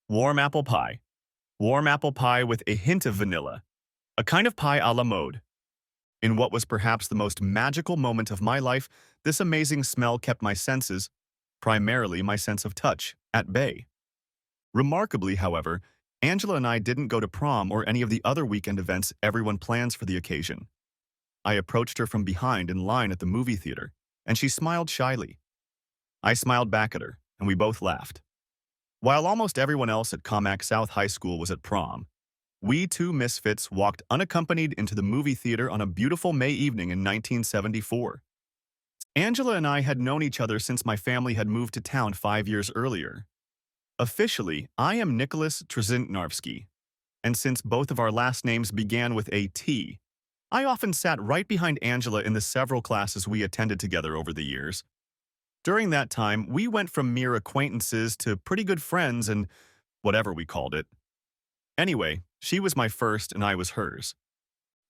Warm apple pie. Warm apple pie with a hint of vanilla. A kind of pie a la mode. In what was perhaps the most magical moment of my life, this amazing smell kept my senses, primarily my sense of touch, at bay. Remarkably, however, Angela and I didn't go to prom or any of the other weekend events everyone plans for the occasion. I approached her from behind in line at the movie theater, and she smiled shyly. I smiled back at her, and we both laughed. While almost everyone else at Comac South High School was at prom, we two misfits walked unaccompanied into the movie theater on a beautiful May evening in 1974. Angela and I had known each other since my family had moved to town 5 years earlier. Officially, I am Nicholas Trzynarski, and since both of our last names began with a T, I often sat right behind Angela in the several classes we attended together over the years. During that time, we went from mere acquaintances to pretty good friends and whatever we called it. Anyway, she was my first and I was hers.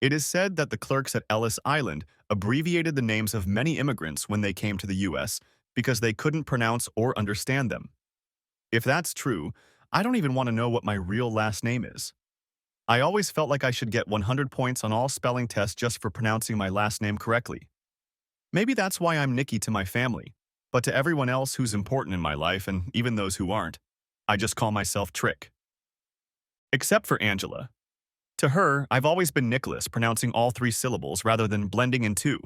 It is said that the clerks at Ellis Island abbreviated the names of many immigrants when they came to the U.S. because they couldn't pronounce or understand them. If that's true, I don't even want to know what my real last name is. I always felt like I should get 100 points on all spelling tests just for pronouncing my last name correctly. Maybe that's why I'm Nikki to my family, but to everyone else who's important in my life, and even those who aren't, I just call myself Trick. Except for Angela. To her, I've always been Nicholas, pronouncing all three syllables rather than blending in two.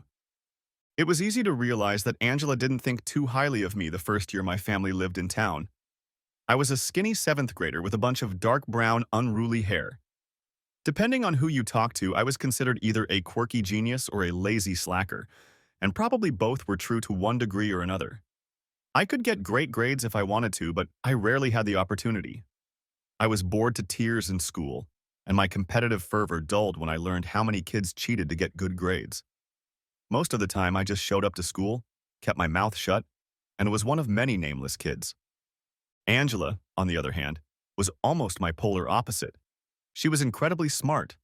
It was easy to realize that Angela didn't think too highly of me the first year my family lived in town. I was a skinny 7th grader with a bunch of dark brown, unruly hair. Depending on who you talk to, I was considered either a quirky genius or a lazy slacker, and probably both were true to one degree or another. I could get great grades if I wanted to, but I rarely had the opportunity. I was bored to tears in school, and my competitive fervor dulled when I learned how many kids cheated to get good grades. Most of the time, I just showed up to school, kept my mouth shut, and was one of many nameless kids. Angela, on the other hand, was almost my polar opposite. She was incredibly smart,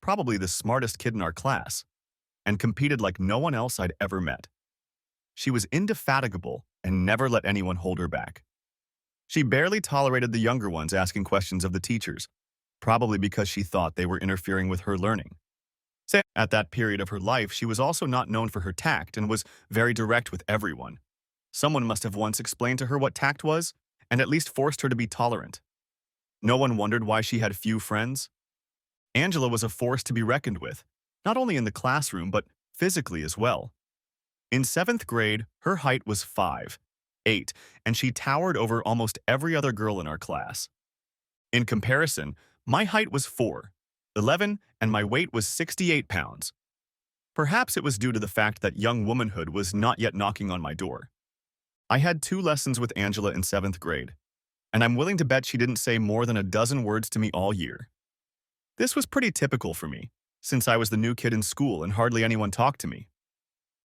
probably the smartest kid in our class, and competed like no one else I'd ever met. She was indefatigable and never let anyone hold her back. She barely tolerated the younger ones asking questions of the teachers, probably because she thought they were interfering with her learning. At that period of her life, she was also not known for her tact and was very direct with everyone. Someone must have once explained to her what tact was, and at least forced her to be tolerant. No one wondered why she had few friends. Angela was a force to be reckoned with, not only in the classroom but physically as well. In 7th grade, her height was 5'8", and she towered over almost every other girl in our class. In comparison, my height was 4'11", and my weight was 68 pounds. Perhaps it was due to the fact that young womanhood was not yet knocking on my door. I had 2 lessons with Angela in 7th grade, and I'm willing to bet she didn't say more than a dozen words to me all year. This was pretty typical for me, since I was the new kid in school and hardly anyone talked to me.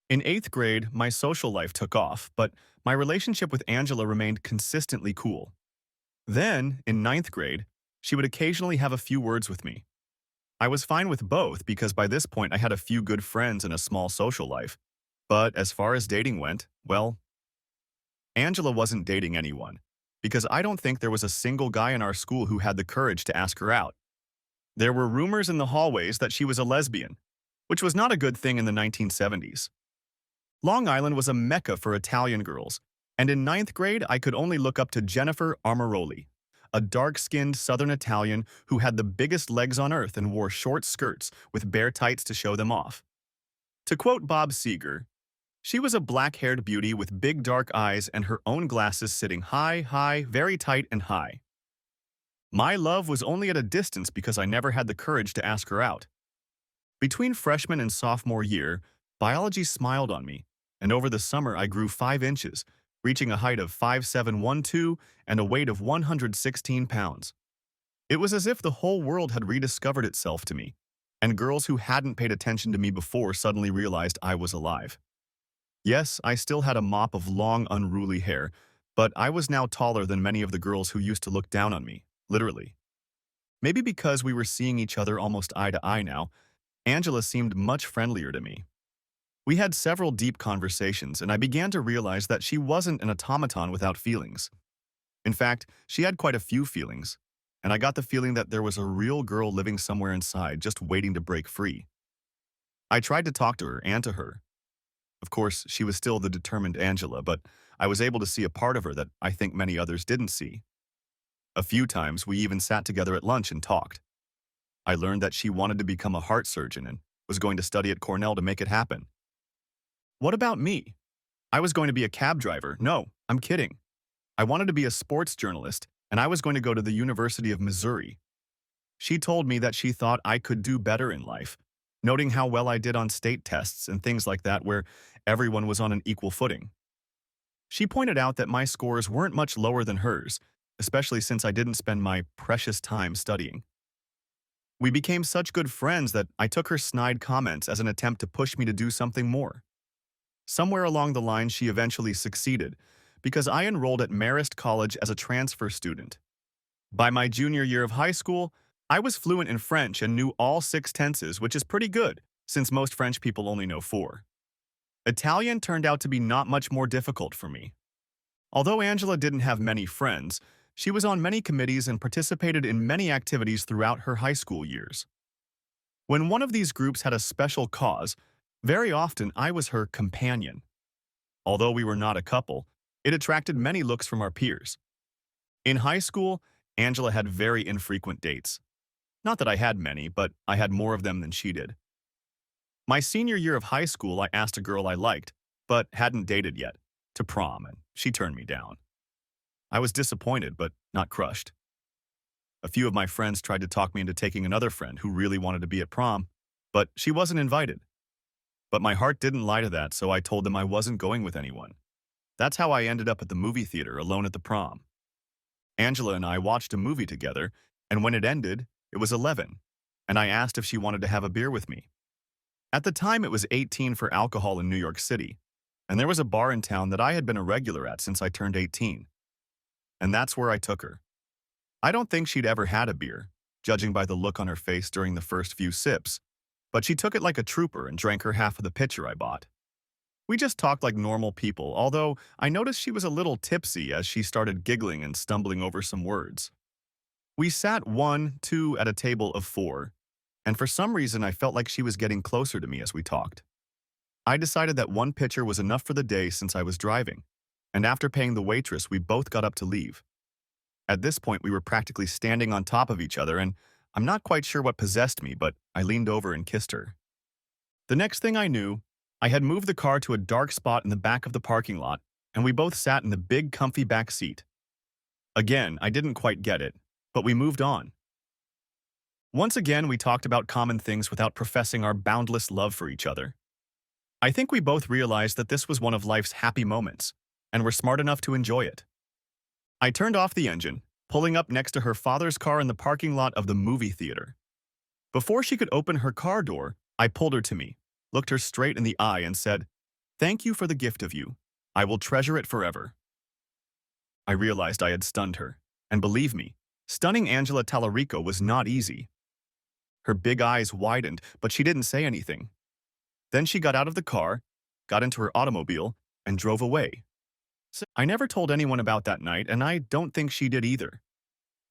In 8th grade, my social life took off, but my relationship with Angela remained consistently cool. Then, in 9th grade, she would occasionally have a few words with me. I was fine with both because by this point I had a few good friends and a small social life. But as far as dating went, well, Angela wasn't dating anyone, because I don't think there was a single guy in our school who had the courage to ask her out. There were rumors in the hallways that she was a lesbian, which was not a good thing in the 1970s. Long Island was a mecca for Italian girls, and in 9th grade I could only look up to Jennifer Armaroli, a dark-skinned Southern Italian who had the biggest legs on earth and wore short skirts with bare tights to show them off. To quote Bob Seger, she was a black-haired beauty with big dark eyes and her own glasses sitting high, very tight and high. My love was only at a distance because I never had the courage to ask her out. Between freshman and sophomore year, biology smiled on me, and over the summer I grew 5 inches, reaching a height of 5'7" and a weight of 116 pounds. It was as if the whole world had rediscovered itself to me, and girls who hadn't paid attention to me before suddenly realized I was alive. Yes, I still had a mop of long, unruly hair, but I was now taller than many of the girls who used to look down on me, literally. Maybe because we were seeing each other almost eye to eye now, Angela seemed much friendlier to me. We had several deep conversations, and I began to realize that she wasn't an automaton without feelings. In fact, she had quite a few feelings, and I got the feeling that there was a real girl living somewhere inside just waiting to break free. I tried to talk to her and to her. Of course, she was still the determined Angela, but I was able to see a part of her that I think many others didn't see. A few times, we even sat together at lunch and talked. I learned that she wanted to become a heart surgeon and was going to study at Cornell to make it happen. What about me? I was going to be a cab driver. No, I'm kidding. I wanted to be a sports journalist, and I was going to go to the University of Missouri. She told me that she thought I could do better in life, noting how well I did on state tests and things like that where everyone was on an equal footing. She pointed out that my scores weren't much lower than hers, especially since I didn't spend my precious time studying. We became such good friends that I took her snide comments as an attempt to push me to do something more. Somewhere along the line, she eventually succeeded, because I enrolled at Marist College as a transfer student. By my junior year of high school, I was fluent in French and knew all 6 tenses, which is pretty good, since most French people only know 4. Italian turned out to be not much more difficult for me. Although Angela didn't have many friends, she was on many committees and participated in many activities throughout her high school years. When one of these groups had a special cause, very often I was her companion. Although we were not a couple, it attracted many looks from our peers. In high school, Angela had very infrequent dates. Not that I had many, but I had more of them than she did. My senior year of high school, I asked a girl I liked, but hadn't dated yet, to prom, and she turned me down. I was disappointed, but not crushed. A few of my friends tried to talk me into taking another friend who really wanted to be at prom, but she wasn't invited. But my heart didn't lie to that, so I told them I wasn't going with anyone. That's how I ended up at the movie theater alone at the prom. Angela and I watched a movie together, and when it ended, it was 11, and I asked if she wanted to have a beer with me. At the time, it was 18 for alcohol in New York City, and there was a bar in town that I had been a regular at since I turned 18. And that's where I took her. I don't think she'd ever had a beer, judging by the look on her face during the first few sips, but she took it like a trooper and drank her half of the pitcher I bought. We just talked like normal people, although I noticed she was a little tipsy as she started giggling and stumbling over some words. We sat 2 at a table of 4, and for some reason I felt like she was getting closer to me as we talked. I decided that 1 pitcher was enough for the day since I was driving, and after paying the waitress, we both got up to leave. At this point, we were practically standing on top of each other, and I'm not quite sure what possessed me, but I leaned over and kissed her. The next thing I knew, I had moved the car to a dark spot in the back of the parking lot, and we both sat in the big, comfy back seat. Again, I didn't quite get it, but we moved on. Once again, we talked about common things without professing our boundless love for each other. I think we both realized that this was one of life's happy moments, and were smart enough to enjoy it. I turned off the engine, pulling up next to her father's car in the parking lot of the movie theater. Before she could open her car door, I pulled her to me, looked her straight in the eye, and said, "Thank you for the gift of you. I will treasure it forever." I realized I had stunned her, and believe me, stunning Angela Tallarico was not easy. Her big eyes widened, but she didn't say anything. Then she got out of the car, got into her automobile, and drove away. I never told anyone about that night, and I don't think she did either.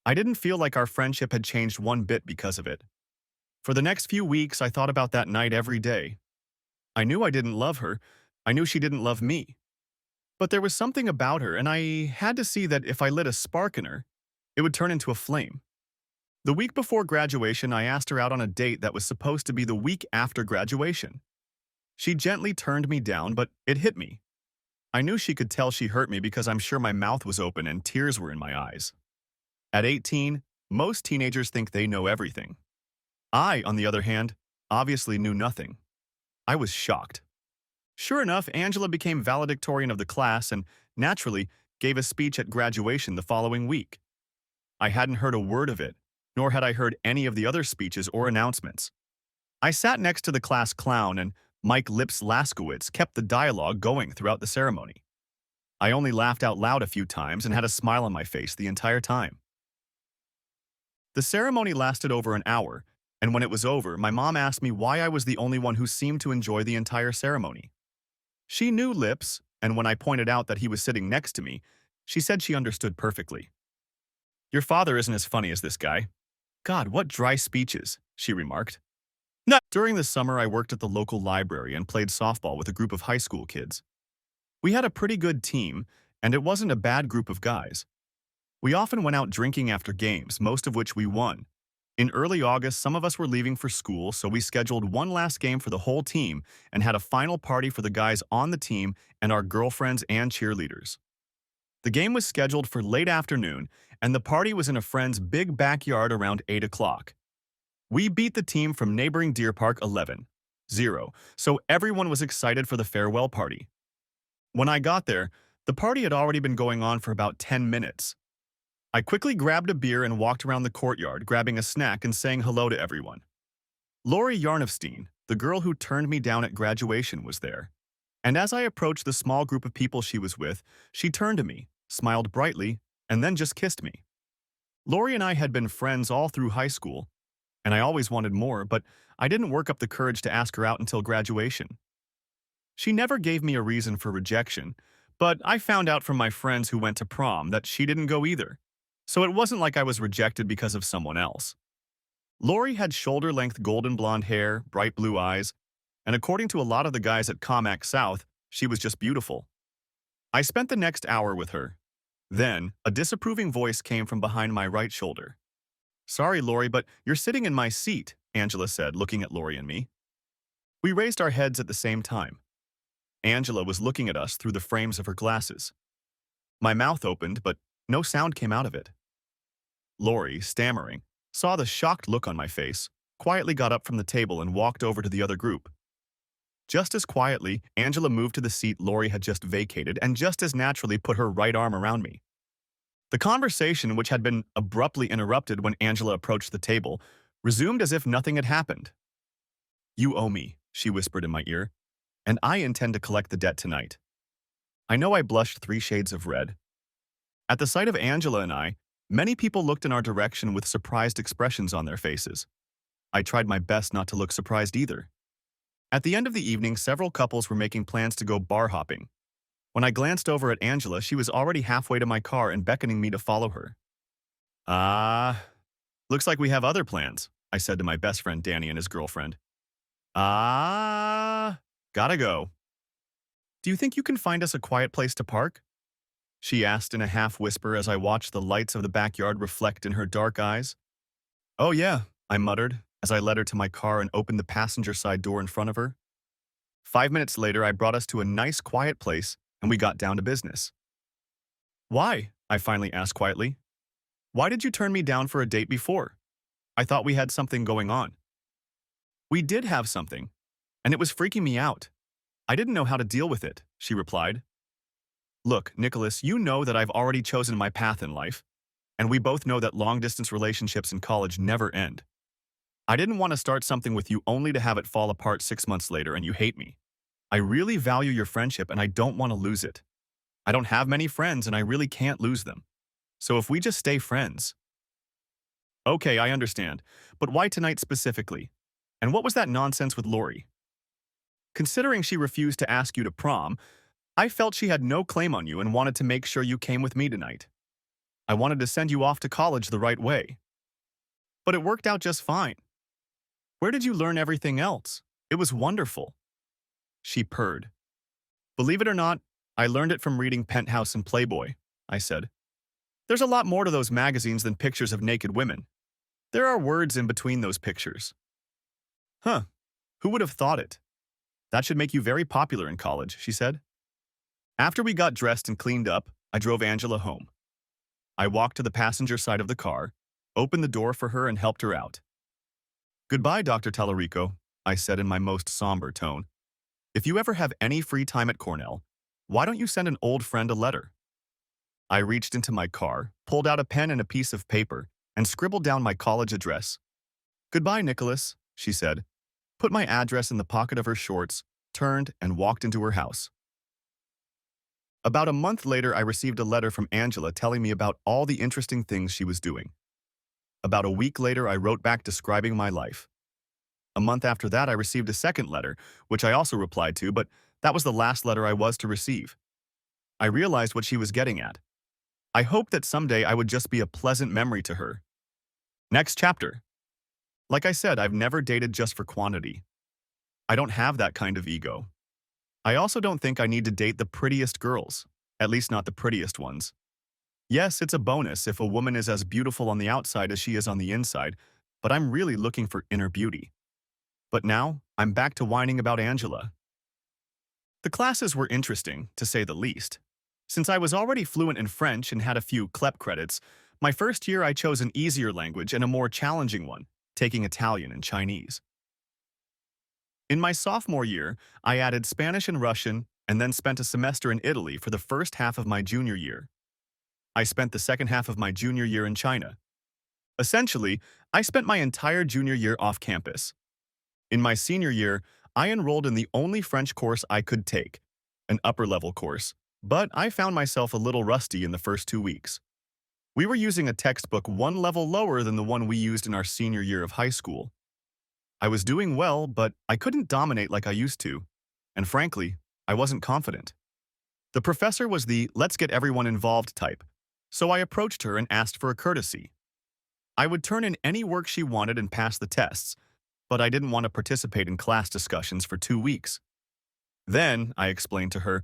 I didn't feel like our friendship had changed one bit because of it. For the next few weeks, I thought about that night every day. I knew I didn't love her. I knew she didn't love me. But there was something about her, and I had to see that if I lit a spark in her, it would turn into a flame. The week before graduation, I asked her out on a date that was supposed to be the week after graduation. She gently turned me down, but it hit me. I knew she could tell she hurt me because I'm sure my mouth was open and tears were in my eyes. At 18, most teenagers think they know everything. I, on the other hand, obviously knew nothing. I was shocked. Sure enough, Angela became valedictorian of the class and, naturally, gave a speech at graduation the following week. I hadn't heard a word of it, nor had I heard any of the other speeches or announcements. I sat next to the class clown, and Mike Lips Laskowitz kept the dialogue going throughout the ceremony. I only laughed out loud a few times and had a smile on my face the entire time. The ceremony lasted over an hour, and when it was over, my mom asked me why I was the only one who seemed to enjoy the entire ceremony. She knew Lips, and when I pointed out that he was sitting next to me, She said she understood perfectly. Your father isn't as funny as this guy. God, what dry speeches, she remarked. No. During the summer, I worked at the local library and played softball with a group of high school kids. We had a pretty good team, and it wasn't a bad group of guys. We often went out drinking after games, most of which we won. In early August, some of us were leaving for school, so we scheduled one last game for the whole team and had a final party for the guys on the team and our girlfriends and cheerleaders. The game was scheduled for late afternoon, and the party was in a friend's big backyard around 8 o'clock. We beat the team from neighboring Deer Park 11-0, so everyone was excited for the farewell party. When I got there, the party had already been going on for about 10 minutes. I quickly grabbed a beer and walked around the courtyard, grabbing a snack and saying hello to everyone. Lori Yarnofstein, the girl who turned me down at graduation, was there. And as I approached the small group of people she was with, she turned to me, smiled brightly, and then just kissed me. Lori and I had been friends all through high school, and I always wanted more, but I didn't work up the courage to ask her out until graduation. She never gave me a reason for rejection, but I found out from my friends who went to prom that she didn't go either. So it wasn't like I was rejected because of someone else. Lori had shoulder-length golden blonde hair, bright blue eyes, and according to a lot of the guys at Comac South, she was just beautiful. I spent the next hour with her. Then, a disapproving voice came from behind my right shoulder. Sorry, Lori, but you're sitting in my seat, Angela said, looking at Lori and me. We raised our heads at the same time. Angela was looking at us through the frames of her glasses. My mouth opened, but no sound came out of it. Lori, stammering, saw the shocked look on my face, quietly got up from the table and walked over to the other group. Just as quietly, Angela moved to the seat Lori had just vacated and just as naturally put her right arm around me. The conversation, which had been abruptly interrupted when Angela approached the table, resumed as if nothing had happened. You owe me, she whispered in my ear, and I intend to collect the debt tonight. I know I blushed 3 shades of red. At the sight of Angela and I, many people looked in our direction with surprised expressions on their faces. I tried my best not to look surprised either. At the end of the evening, several couples were making plans to go bar hopping. When I glanced over at Angela, she was already halfway to my car and beckoning me to follow her. Looks like we have other plans, I said to my best friend Danny and his girlfriend. Gotta go. Do you think you can find us a quiet place to park? She asked in a half-whisper as I watched the lights of the backyard reflect in her dark eyes. Oh yeah, I muttered as I led her to my car and opened the passenger side door in front of her. 5 minutes later, I brought us to a nice, quiet place, and we got down to business. Why? I finally asked quietly. Why did you turn me down for a date before? I thought we had something going on. We did have something, and it was freaking me out. I didn't know how to deal with it, she replied. Look, Nicholas, you know that I've already chosen my path in life, and we both know that long-distance relationships in college never end. I didn't want to start something with you only to have it fall apart 6 months later and you hate me. I really value your friendship and I don't want to lose it. I don't have many friends and I really can't lose them. So if we just stay friends. Okay, I understand, but why tonight specifically? And what was that nonsense with Lori? Considering she refused to ask you to prom, I felt she had no claim on you and wanted to make sure you came with me tonight. I wanted to send you off to college the right way. But it worked out just fine. Where did you learn everything else? It was wonderful. She purred. Believe it or not, I learned it from reading Penthouse and Playboy, I said. There's a lot more to those magazines than pictures of naked women. There are words in between those pictures. Huh, who would have thought it? That should make you very popular in college, she said. After we got dressed and cleaned up, I drove Angela home. I walked to the passenger side of the car, opened the door for her and helped her out. Goodbye, Dr. Tallarico, I said in my most somber tone. If you ever have any free time at Cornell, why don't you send an old friend a letter? I reached into my car, pulled out a pen and a piece of paper, and scribbled down my college address. Goodbye, Nicholas, she said, put my address in the pocket of her shorts, turned, and walked into her house. About a month later, I received a letter from Angela telling me about all the interesting things she was doing. About a week later, I wrote back describing my life. A month after that, I received a second letter, which I also replied to, but that was the last letter I was to receive. I realized what she was getting at. I hoped that someday I would just be a pleasant memory to her. Next chapter. Like I said, I've never dated just for quantity. I don't have that kind of ego. I also don't think I need to date the prettiest girls, at least not the prettiest ones. Yes, it's a bonus if a woman is as beautiful on the outside as she is on the inside, but I'm really looking for inner beauty. But now, I'm back to whining about Angela. The classes were interesting, to say the least. Since I was already fluent in French and had a few CLEP credits, my first year I chose an easier language and a more challenging one, taking Italian and Chinese. In my sophomore year, I added Spanish and Russian and then spent a semester in Italy for the first half of my junior year. I spent the second half of my junior year in China. Essentially, I spent my entire junior year off campus. In my senior year, I enrolled in the only French course I could take, an upper-level course, but I found myself a little rusty in the first 2 weeks. We were using a textbook one level lower than the one we used in our senior year of high school. I was doing well, but I couldn't dominate like I used to, and frankly, I wasn't confident. The professor was the let's get everyone involved type, so I approached her and asked for a courtesy. I would turn in any work she wanted and pass the tests, but I didn't want to participate in class discussions for 2 weeks. Then, I explained to her,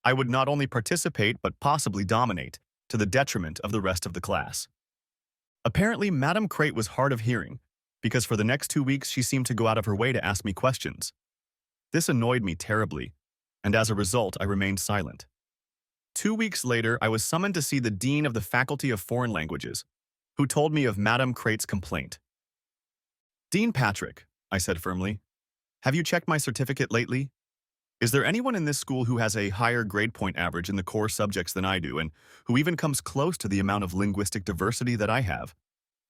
I would not only participate but possibly dominate, to the detriment of the rest of the class. Apparently, Madame Crate was hard of hearing, because for the next 2 weeks she seemed to go out of her way to ask me questions. This annoyed me terribly, and as a result I remained silent. 2 weeks later, I was summoned to see the Dean of the Faculty of Foreign Languages, who told me of Madame Crate's complaint. Dean Patrick, I said firmly, have you checked my certificate lately? Is there anyone in this school who has a higher grade point average in the core subjects than I do and who even comes close to the amount of linguistic diversity that I have?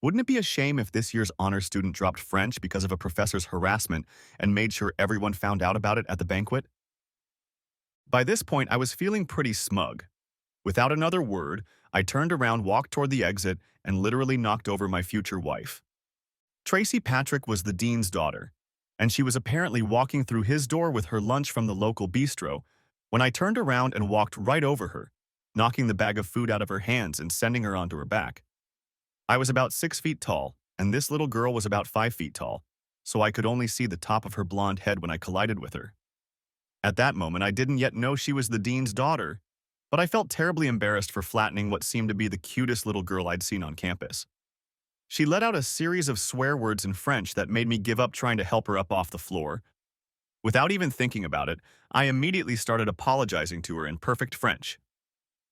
Wouldn't it be a shame if this year's honor student dropped French because of a professor's harassment and made sure everyone found out about it at the banquet? By this point, I was feeling pretty smug. Without another word, I turned around, walked toward the exit, and literally knocked over my future wife. Tracy Patrick was the dean's daughter, and she was apparently walking through his door with her lunch from the local bistro when I turned around and walked right over her, knocking the bag of food out of her hands and sending her onto her back. I was about 6 feet tall, and this little girl was about 5 feet tall, so I could only see the top of her blonde head when I collided with her. At that moment, I didn't yet know she was the dean's daughter, but I felt terribly embarrassed for flattening what seemed to be the cutest little girl I'd seen on campus. She let out a series of swear words in French that made me give up trying to help her up off the floor. Without even thinking about it, I immediately started apologizing to her in perfect French.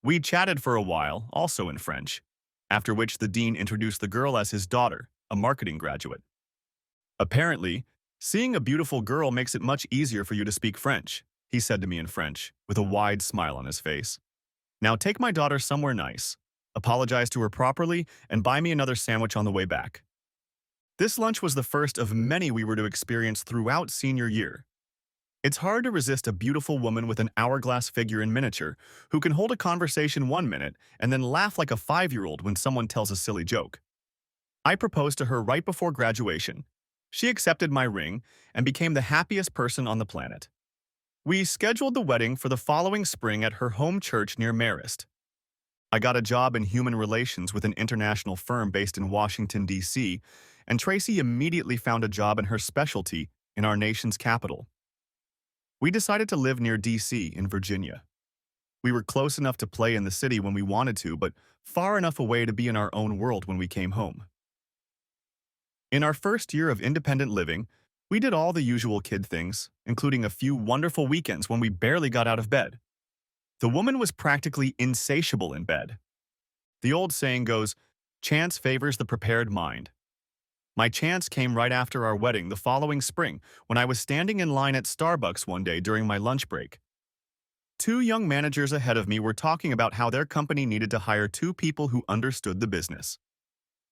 We chatted for a while, also in French, after which the dean introduced the girl as his daughter, a marketing graduate. Apparently, seeing a beautiful girl makes it much easier for you to speak French, he said to me in French, with a wide smile on his face. Now take my daughter somewhere nice, apologize to her properly, and buy me another sandwich on the way back. This lunch was the first of many we were to experience throughout senior year. It's hard to resist a beautiful woman with an hourglass figure in miniature who can hold a conversation 1 minute and then laugh like a 5-year-old when someone tells a silly joke. I proposed to her right before graduation. She accepted my ring and became the happiest person on the planet. We scheduled the wedding for the following spring at her home church near Marist. I got a job in human relations with an international firm based in Washington, D.C., and Tracy immediately found a job in her specialty in our nation's capital. We decided to live near D.C. in Virginia. We were close enough to play in the city when we wanted to, but far enough away to be in our own world when we came home. In our first year of independent living, we did all the usual kid things, including a few wonderful weekends when we barely got out of bed. The woman was practically insatiable in bed. The old saying goes, chance favors the prepared mind. My chance came right after our wedding the following spring when I was standing in line at Starbucks one day during my lunch break. 2 young managers ahead of me were talking about how their company needed to hire 2 people who understood the business.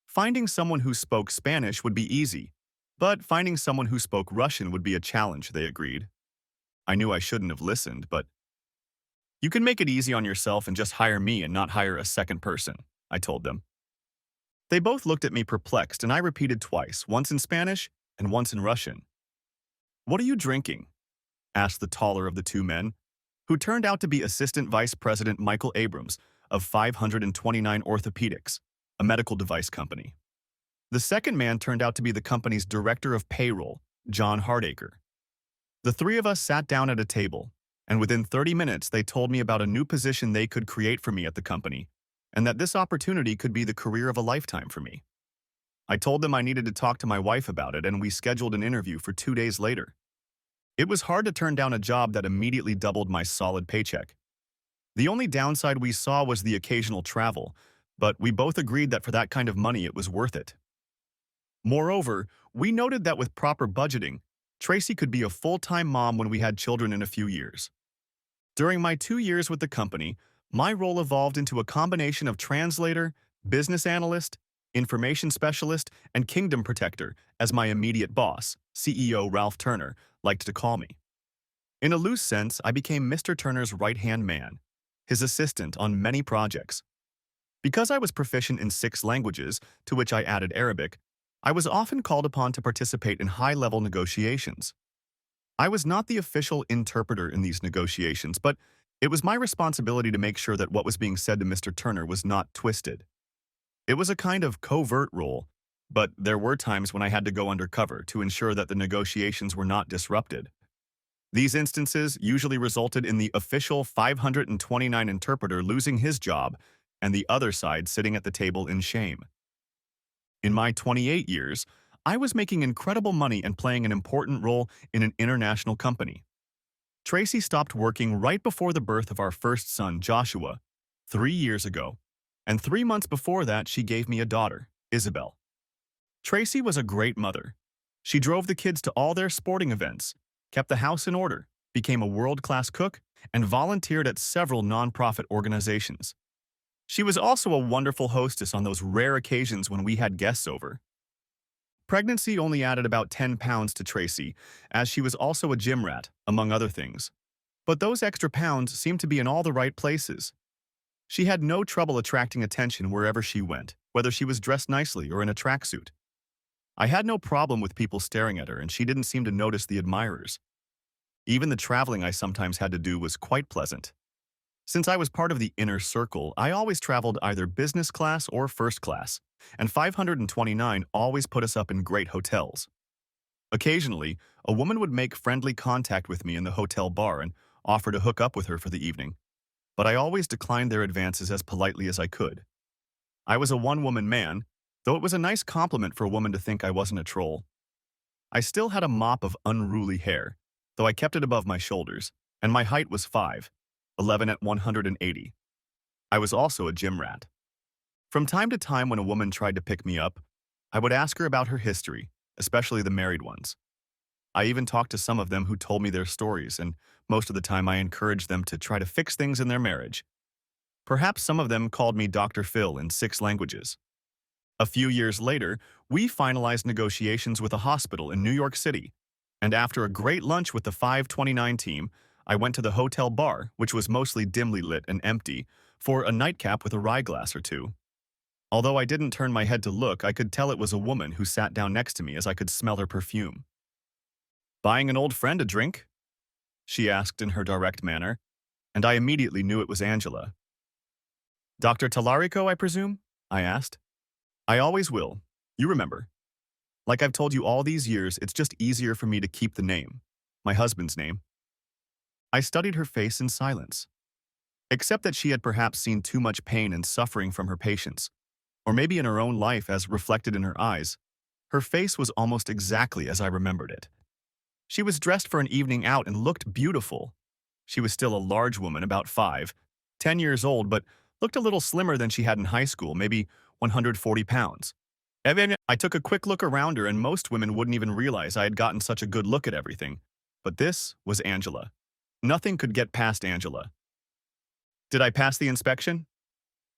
Finding someone who spoke Spanish would be easy, but finding someone who spoke Russian would be a challenge, they agreed. I knew I shouldn't have listened, but you can make it easy on yourself and just hire me and not hire a second person, I told them. They both looked at me perplexed, and I repeated twice, once in Spanish and once in Russian. What are you drinking? Asked the taller of the 2 men, who turned out to be Assistant Vice President Michael Abrams, of 529 Orthopedics, a medical device company. The second man turned out to be the company's director of payroll, John Hardacre. The three of us sat down at a table, and within 30 minutes they told me about a new position they could create for me at the company, and that this opportunity could be the career of a lifetime for me. I told them I needed to talk to my wife about it, and we scheduled an interview for 2 days later. It was hard to turn down a job that immediately doubled my solid paycheck. The only downside we saw was the occasional travel, but we both agreed that for that kind of money it was worth it. Moreover, we noted that with proper budgeting, Tracy could be a full-time mom when we had children in a few years. During my 2 years with the company, my role evolved into a combination of translator, business analyst, information specialist, and kingdom protector, as my immediate boss, CEO Ralph Turner, liked to call me. In a loose sense, I became Mr. Turner's right-hand man, his assistant on many projects. Because I was proficient in 6 languages, to which I added Arabic, I was often called upon to participate in high-level negotiations. I was not the official interpreter in these negotiations, but it was my responsibility to make sure that what was being said to Mr. Turner was not twisted. It was a kind of covert role, but there were times when I had to go undercover to ensure that the negotiations were not disrupted. These instances usually resulted in the official 529 interpreter losing his job and the other side sitting at the table in shame. In my 28 years, I was making incredible money and playing an important role in an international company. Tracy stopped working right before the birth of our first son, Joshua, 3 years ago, and 3 months before that she gave me a daughter, Isabel. Tracy was a great mother. She drove the kids to all their sporting events, kept the house in order, became a world-class cook, and volunteered at several nonprofit organizations. She was also a wonderful hostess on those rare occasions when we had guests over. Pregnancy only added about 10 pounds to Tracy, as she was also a gym rat, among other things. But those extra pounds seemed to be in all the right places. She had no trouble attracting attention wherever she went, whether she was dressed nicely or in a tracksuit. I had no problem with people staring at her, and she didn't seem to notice the admirers. Even the traveling I sometimes had to do was quite pleasant. Since I was part of the inner circle, I always traveled either business class or first class, and 529 always put us up in great hotels. Occasionally, a woman would make friendly contact with me in the hotel bar and offer to hook up with her for the evening, but I always declined their advances as politely as I could. I was a one-woman man, though it was a nice compliment for a woman to think I wasn't a troll. I still had a mop of unruly hair, though I kept it above my shoulders, and my height was 5'11" at 180. I was also a gym rat. From time to time when a woman tried to pick me up, I would ask her about her history, especially the married ones. I even talked to some of them who told me their stories, and most of the time I encouraged them to try to fix things in their marriage. Perhaps some of them called me Dr. Phil in 6 languages. A few years later, we finalized negotiations with a hospital in New York City, and after a great lunch with the 529 team, I went to the hotel bar, which was mostly dimly lit and empty, for a nightcap with a rye glass or two. Although I didn't turn my head to look, I could tell it was a woman who sat down next to me as I could smell her perfume. "Buying an old friend a drink?" she asked in her direct manner, and I immediately knew it was Angela. "Dr. Talarico, I presume?" I asked. "I always will. You remember. Like I've told you all these years, it's just easier for me to keep the name. My husband's name." I studied her face in silence. Except that she had perhaps seen too much pain and suffering from her patients, or maybe in her own life as reflected in her eyes, her face was almost exactly as I remembered it. She was dressed for an evening out and looked beautiful. She was still a large woman, about 10 years old, but looked a little slimmer than she had in high school, maybe 140 pounds. I took a quick look around her, and most women wouldn't even realize I had gotten such a good look at everything. But this was Angela. Nothing could get past Angela. "Did I pass the inspection?"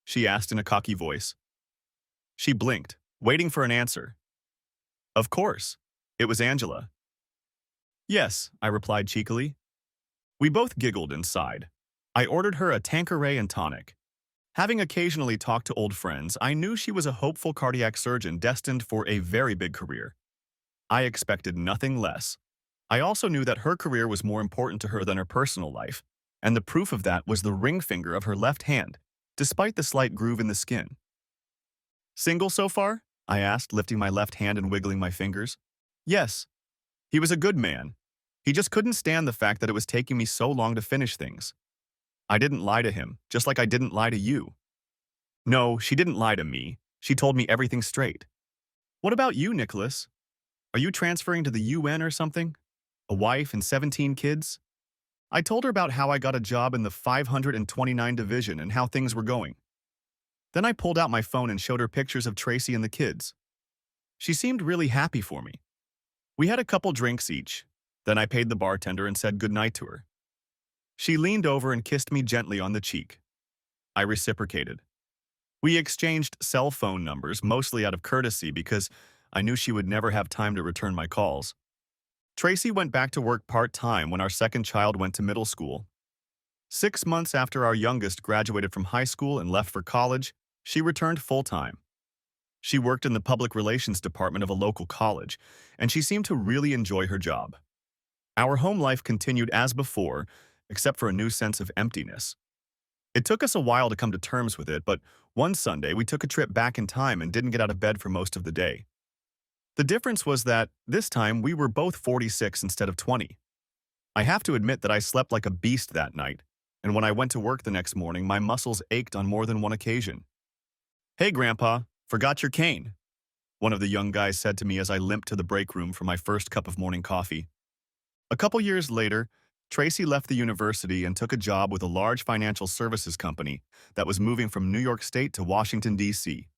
she asked in a cocky voice. She blinked, waiting for an answer. Of course. It was Angela. "Yes," I replied cheekily. We both giggled and sighed. I ordered her a Tanqueray and tonic. Having occasionally talked to old friends, I knew she was a hopeful cardiac surgeon destined for a very big career. I expected nothing less. I also knew that her career was more important to her than her personal life, and the proof of that was the ring finger of her left hand, despite the slight groove in the skin. Single so far? I asked, lifting my left hand and wiggling my fingers. Yes. He was a good man. He just couldn't stand the fact that it was taking me so long to finish things. I didn't lie to him, just like I didn't lie to you. No, she didn't lie to me. She told me everything straight. What about you, Nicholas? Are you transferring to the UN or something? A wife and 17 kids? I told her about how I got a job in the 529 Division and how things were going. Then I pulled out my phone and showed her pictures of Tracy and the kids. She seemed really happy for me. We had a couple drinks each. Then I paid the bartender and said goodnight to her. She leaned over and kissed me gently on the cheek. I reciprocated. We exchanged cell phone numbers, mostly out of courtesy because I knew she would never have time to return my calls. Tracy went back to work part-time when our second child went to middle school. 6 months after our youngest graduated from high school and left for college, she returned full-time. She worked in the public relations department of a local college, and she seemed to really enjoy her job. Our home life continued as before, except for a new sense of emptiness. It took us a while to come to terms with it, but one Sunday we took a trip back in time and didn't get out of bed for most of the day. The difference was that, this time, we were both 46 instead of 20. I have to admit that I slept like a beast that night, and when I went to work the next morning, my muscles ached on more than one occasion. "Hey, Grandpa, forgot your cane," one of the young guys said to me as I limped to the break room for my first cup of morning coffee. A couple years later, Tracy left the university and took a job with a large financial services company that was moving from New York State to Washington, D.C.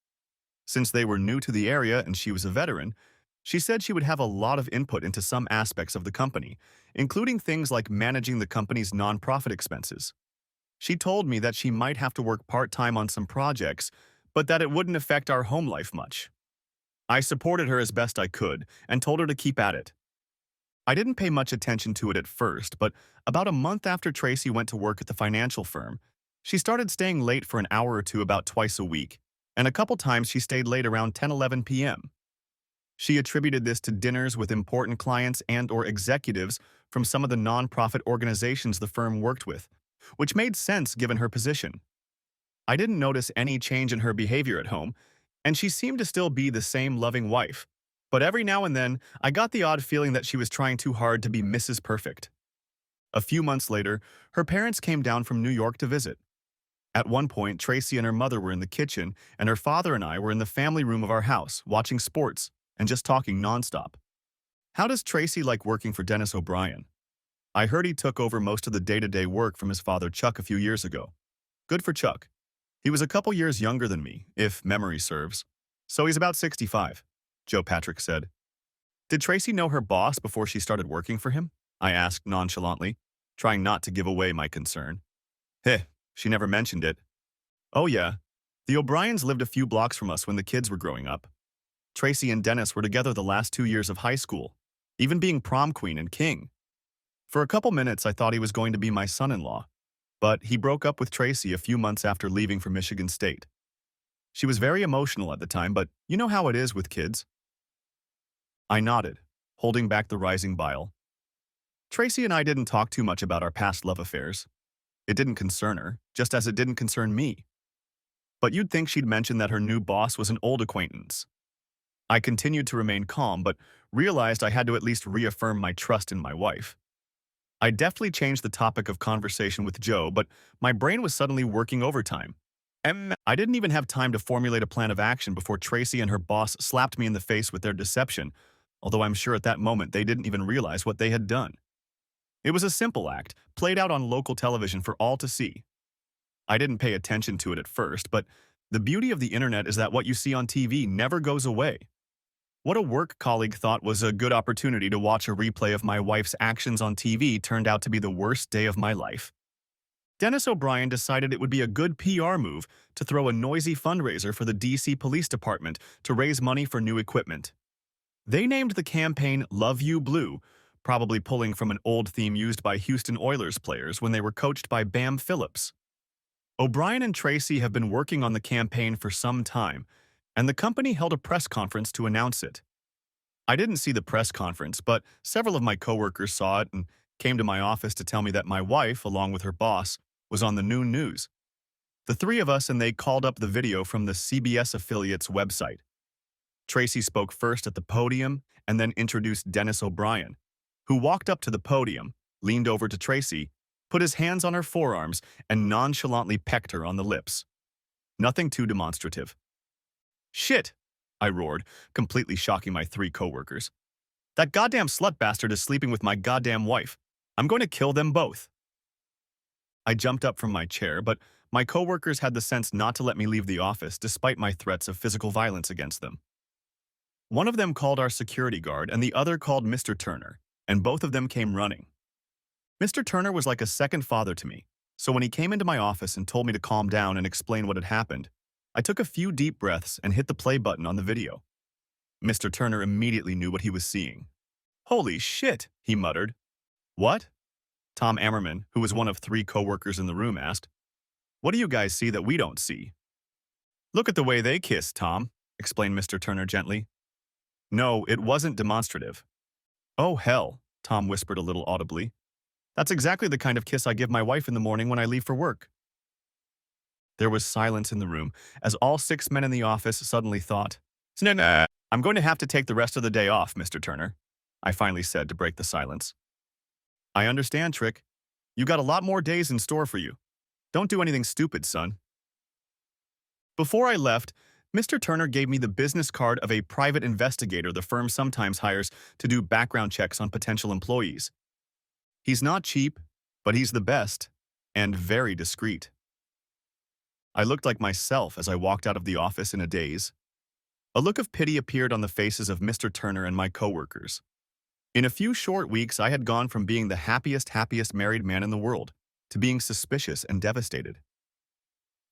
Since they were new to the area and she was a veteran, she said she would have a lot of input into some aspects of the company, including things like managing the company's nonprofit expenses. She told me that she might have to work part-time on some projects, but that it wouldn't affect our home life much. I supported her as best I could and told her to keep at it. I didn't pay much attention to it at first, but about a month after Tracy went to work at the financial firm, she started staying late for an hour or two about twice a week, and a couple times she stayed late around 10-11 p.m. She attributed this to dinners with important clients and/or executives from some of the nonprofit organizations the firm worked with, which made sense given her position. I didn't notice any change in her behavior at home, and she seemed to still be the same loving wife. But every now and then, I got the odd feeling that she was trying too hard to be Mrs. Perfect. A few months later, her parents came down from New York to visit. At one point, Tracy and her mother were in the kitchen, and her father and I were in the family room of our house, watching sports and just talking nonstop. "How does Tracy like working for Dennis O'Brien?" I heard he took over most of the day-to-day work from his father Chuck a few years ago. Good for Chuck. He was a couple years younger than me, if memory serves. So he's about 65, Joe Patrick said. "Did Tracy know her boss before she started working for him?" I asked nonchalantly, trying not to give away my concern. "Heh, she never mentioned it." "Oh yeah, the O'Briens lived a few blocks from us when the kids were growing up. Tracy and Dennis were together the last 2 years of high school, even being prom queen and king. For a couple minutes I thought he was going to be my son-in-law, but he broke up with Tracy a few months after leaving for Michigan State. She was very emotional at the time, but you know how it is with kids." I nodded, holding back the rising bile. Tracy and I didn't talk too much about our past love affairs. It didn't concern her, just as it didn't concern me. But you'd think she'd mention that her new boss was an old acquaintance. I continued to remain calm, but realized I had to at least reaffirm my trust in my wife. I deftly changed the topic of conversation with Joe, but my brain was suddenly working overtime. I didn't even have time to formulate a plan of action before Tracy and her boss slapped me in the face with their deception, although I'm sure at that moment they didn't even realize what they had done. It was a simple act, played out on local television for all to see. I didn't pay attention to it at first, but the beauty of the internet is that what you see on TV never goes away. What a work colleague thought was a good opportunity to watch a replay of my wife's actions on TV turned out to be the worst day of my life. Dennis O'Brien decided it would be a good PR move to throw a noisy fundraiser for the DC Police Department to raise money for new equipment. They named the campaign Love You Blue, probably pulling from an old theme used by Houston Oilers players when they were coached by Bam Phillips. O'Brien and Tracy have been working on the campaign for some time, and the company held a press conference to announce it. I didn't see the press conference, but several of my coworkers saw it and came to my office to tell me that my wife, along with her boss, was on the noon news. The three of us and they called up the video from the CBS affiliate's website. Tracy spoke first at the podium and then introduced Dennis O'Brien, who walked up to the podium, leaned over to Tracy, put his hands on her forearms, and nonchalantly pecked her on the lips. Nothing too demonstrative. "Shit!" I roared, completely shocking my three coworkers. "That goddamn slut bastard is sleeping with my goddamn wife. I'm going to kill them both." I jumped up from my chair, but my coworkers had the sense not to let me leave the office despite my threats of physical violence against them. One of them called our security guard and the other called Mr. Turner, and both of them came running. Mr. Turner was like a second father to me, so when he came into my office and told me to calm down and explain what had happened, I took a few deep breaths and hit the play button on the video. Mr. Turner immediately knew what he was seeing. "Holy shit," he muttered. "What?" Tom Ammerman, who was one of three coworkers in the room, asked. "What do you guys see that we don't see?" "Look at the way they kiss, Tom," explained Mr. Turner gently. "No, it wasn't demonstrative." "Oh, hell," Tom whispered a little audibly. "That's exactly the kind of kiss I give my wife in the morning when I leave for work." There was silence in the room as all six men in the office suddenly thought, "Nah, I'm going to have to take the rest of the day off, Mr. Turner," I finally said to break the silence. "I understand, Trick. You got a lot more days in store for you. Don't do anything stupid, son." Before I left, Mr. Turner gave me the business card of a private investigator the firm sometimes hires to do background checks on potential employees. He's not cheap, but he's the best, and very discreet. I looked like myself as I walked out of the office in a daze. A look of pity appeared on the faces of Mr. Turner and my coworkers. In a few short weeks, I had gone from being the happiest married man in the world to being suspicious and devastated.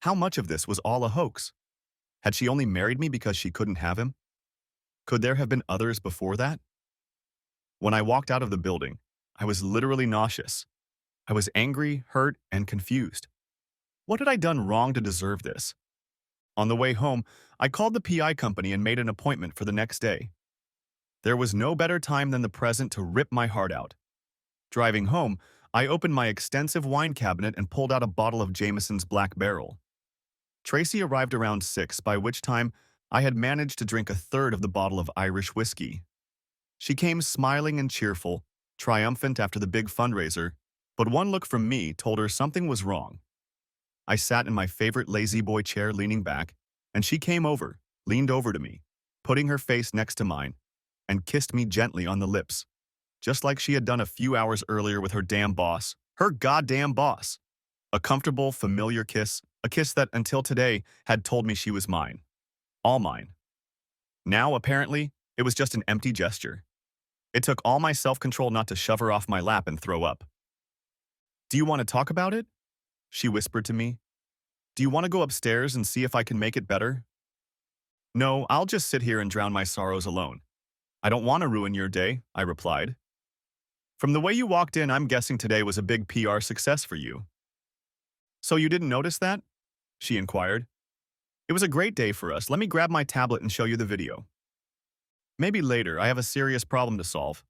How much of this was all a hoax? Had she only married me because she couldn't have him? Could there have been others before that? When I walked out of the building, I was literally nauseous. I was angry, hurt, and confused. What had I done wrong to deserve this? On the way home, I called the PI company and made an appointment for the next day. There was no better time than the present to rip my heart out. Driving home, I opened my extensive wine cabinet and pulled out a bottle of Jameson's Black Barrel. Tracy arrived around 6, by which time I had managed to drink a third of the bottle of Irish whiskey. She came smiling and cheerful, triumphant after the big fundraiser, but one look from me told her something was wrong. I sat in my favorite lazy boy chair leaning back, and she came over, leaned over to me, putting her face next to mine, and kissed me gently on the lips, just like she had done a few hours earlier with her damn boss, her goddamn boss. A comfortable, familiar kiss, a kiss that until today had told me she was mine. All mine. Now, apparently, it was just an empty gesture. It took all my self-control not to shove her off my lap and throw up. "Do you want to talk about it?" she whispered to me. "Do you want to go upstairs and see if I can make it better?" "No, I'll just sit here and drown my sorrows alone. I don't want to ruin your day," I replied. "From the way you walked in, I'm guessing today was a big PR success for you." "So you didn't notice that?" she inquired. "It was a great day for us. Let me grab my tablet and show you the video." "Maybe later. I have a serious problem to solve."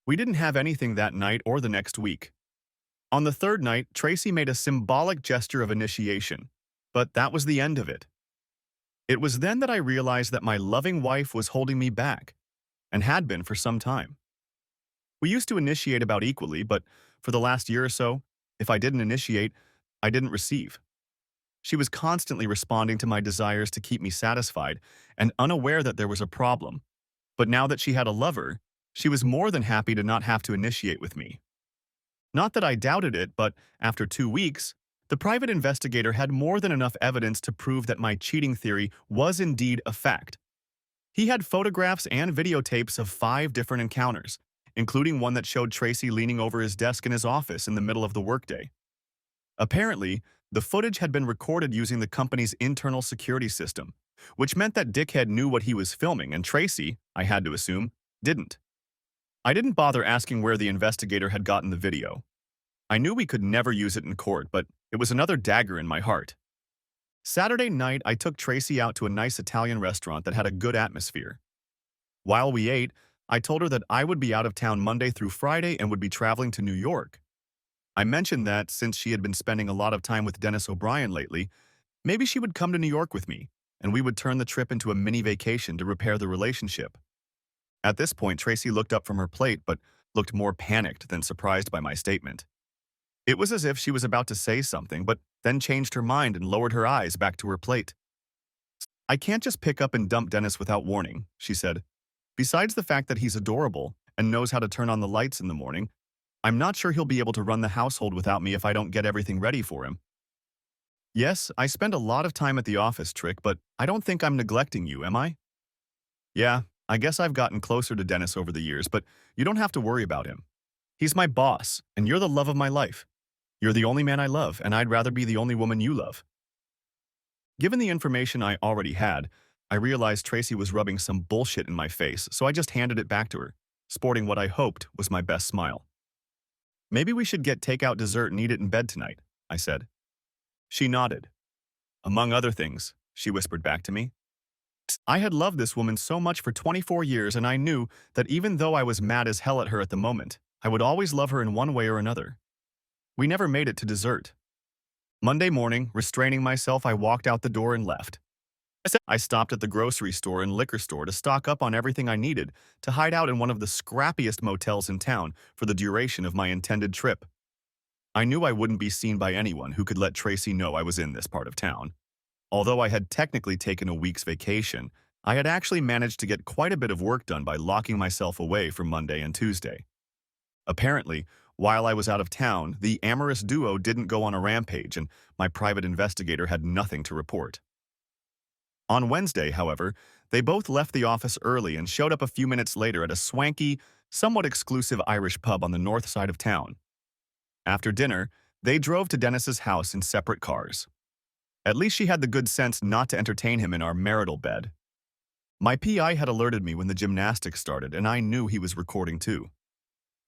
We didn't have anything that night or the next week. On the third night, Tracy made a symbolic gesture of initiation, but that was the end of it. It was then that I realized that my loving wife was holding me back, and had been for some time. We used to initiate about equally, but for the last year or so, if I didn't initiate, I didn't receive. She was constantly responding to my desires to keep me satisfied and unaware that there was a problem. But now that she had a lover, she was more than happy to not have to initiate with me. Not that I doubted it, but after 2 weeks, the private investigator had more than enough evidence to prove that my cheating theory was indeed a fact. He had photographs and videotapes of 5 different encounters, including one that showed Tracy leaning over his desk in his office in the middle of the workday. Apparently, the footage had been recorded using the company's internal security system, which meant that Dickhead knew what he was filming and Tracy, I had to assume, didn't. I didn't bother asking where the investigator had gotten the video. I knew we could never use it in court, but it was another dagger in my heart. Saturday night, I took Tracy out to a nice Italian restaurant that had a good atmosphere. While we ate, I told her that I would be out of town Monday through Friday and would be traveling to New York. I mentioned that since she had been spending a lot of time with Dennis O'Brien lately, maybe she would come to New York with me, and we would turn the trip into a mini vacation to repair the relationship. At this point, Tracy looked up from her plate but looked more panicked than surprised by my statement. It was as if she was about to say something, but then changed her mind and lowered her eyes back to her plate. I can't just pick up and dump Dennis without warning, she said. Besides the fact that he's adorable and knows how to turn on the lights in the morning, I'm not sure he'll be able to run the household without me if I don't get everything ready for him. Yes, I spend a lot of time at the office, Trick, but I don't think I'm neglecting you, am I? Yeah, I guess I've gotten closer to Dennis over the years, but you don't have to worry about him. He's my boss, and you're the love of my life. You're the only man I love, and I'd rather be the only woman you love. Given the information I already had, I realized Tracy was rubbing some bullshit in my face, so I just handed it back to her, sporting what I hoped was my best smile. Maybe we should get takeout dessert and eat it in bed tonight, I said. She nodded. Among other things, she whispered back to me. I had loved this woman so much for 24 years, and I knew that even though I was mad as hell at her at the moment, I would always love her in one way or another. We never made it to dessert. Monday morning, restraining myself, I walked out the door and left. I stopped at the grocery store and liquor store to stock up on everything I needed to hide out in one of the scrappiest motels in town for the duration of my intended trip. I knew I wouldn't be seen by anyone who could let Tracy know I was in this part of town. Although I had technically taken a week's vacation, I had actually managed to get quite a bit of work done by locking myself away for Monday and Tuesday. Apparently, while I was out of town, the amorous duo didn't go on a rampage and my private investigator had nothing to report. On Wednesday, however, they both left the office early and showed up a few minutes later at a swanky, somewhat exclusive Irish pub on the north side of town. After dinner, they drove to Dennis's house in separate cars. At least she had the good sense not to entertain him in our marital bed. My PI had alerted me when the gymnastics started, and I knew he was recording too.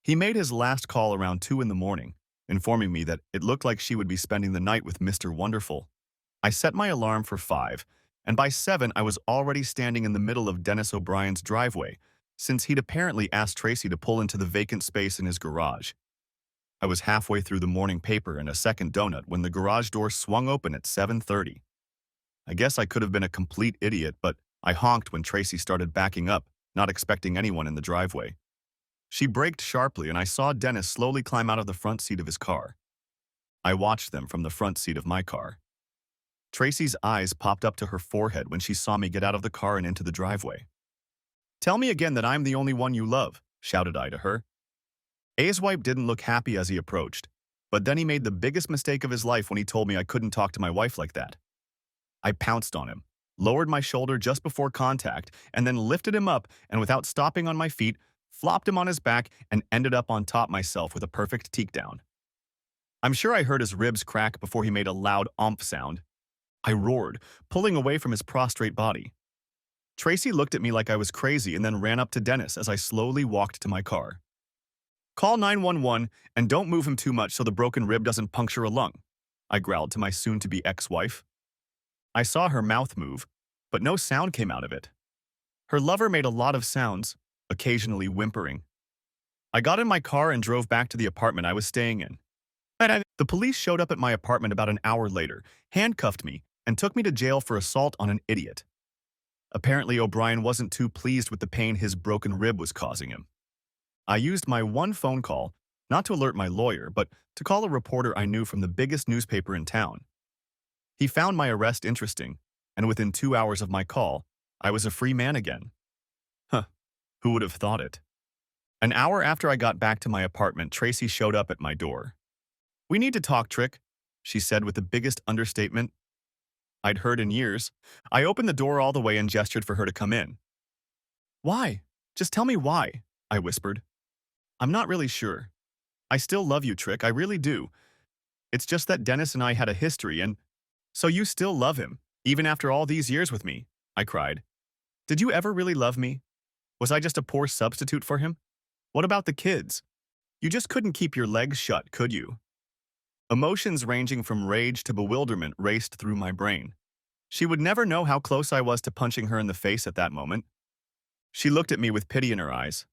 He made his last call around 2 in the morning, informing me that it looked like she would be spending the night with Mr. Wonderful. I set my alarm for 5, and by 7 I was already standing in the middle of Dennis O'Brien's driveway, since he'd apparently asked Tracy to pull into the vacant space in his garage. I was halfway through the morning paper and a second donut when the garage door swung open at 7:30. I guess I could have been a complete idiot, but I honked when Tracy started backing up, not expecting anyone in the driveway. She braked sharply and I saw Dennis slowly climb out of the front seat of his car. I watched them from the front seat of my car. Tracy's eyes popped up to her forehead when she saw me get out of the car and into the driveway. "Tell me again that I'm the only one you love," shouted I to her. Aeswipe didn't look happy as he approached, but then he made the biggest mistake of his life when he told me I couldn't talk to my wife like that. I pounced on him, lowered my shoulder just before contact, and then lifted him up and without stopping on my feet, flopped him on his back and ended up on top myself with a perfect takedown. I'm sure I heard his ribs crack before he made a loud omp sound. I roared, pulling away from his prostrate body. Tracy looked at me like I was crazy and then ran up to Dennis as I slowly walked to my car. "Call 911 and don't move him too much so the broken rib doesn't puncture a lung," I growled to my soon-to-be ex-wife. I saw her mouth move, but no sound came out of it. Her lover made a lot of sounds, occasionally whimpering. I got in my car and drove back to the apartment I was staying in. The police showed up at my apartment about an hour later, handcuffed me, and took me to jail for assault on an idiot. Apparently, O'Brien wasn't too pleased with the pain his broken rib was causing him. I used my one phone call, not to alert my lawyer, but to call a reporter I knew from the biggest newspaper in town. He found my arrest interesting, and within 2 hours of my call, I was a free man again. Huh, who would have thought it? An hour after I got back to my apartment, Tracy showed up at my door. "We need to talk, Trick," she said with the biggest understatement I'd heard in years. I opened the door all the way and gestured for her to come in. "Why? Just tell me why," I whispered. "I'm not really sure. I still love you, Trick, I really do. It's just that Dennis and I had a history and so you still love him, even after all these years with me," I cried. "Did you ever really love me? Was I just a poor substitute for him? What about the kids? You just couldn't keep your legs shut, could you?" Emotions ranging from rage to bewilderment raced through my brain. She would never know how close I was to punching her in the face at that moment. She looked at me with pity in her eyes.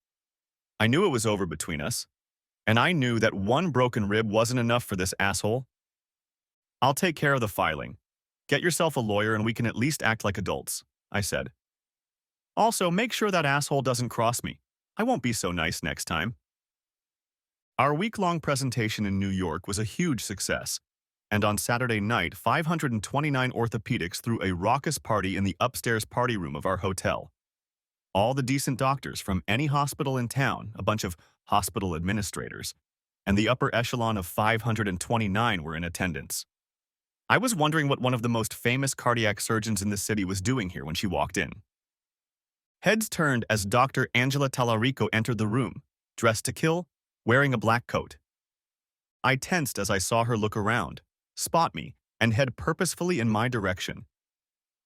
I knew it was over between us, And I knew that one broken rib wasn't enough for this asshole. I'll take care of the filing. Get yourself a lawyer and we can at least act like adults, I said. Also, make sure that asshole doesn't cross me. I won't be so nice next time. Our week-long presentation in New York was a huge success, and on Saturday night, 529 orthopedics threw a raucous party in the upstairs party room of our hotel. All the decent doctors from any hospital in town, a bunch of hospital administrators, and the upper echelon of 529 were in attendance. I was wondering what one of the most famous cardiac surgeons in the city was doing here when she walked in. Heads turned as Dr. Angela Tallarico entered the room, dressed to kill, wearing a black coat. I tensed as I saw her look around, spot me, and head purposefully in my direction.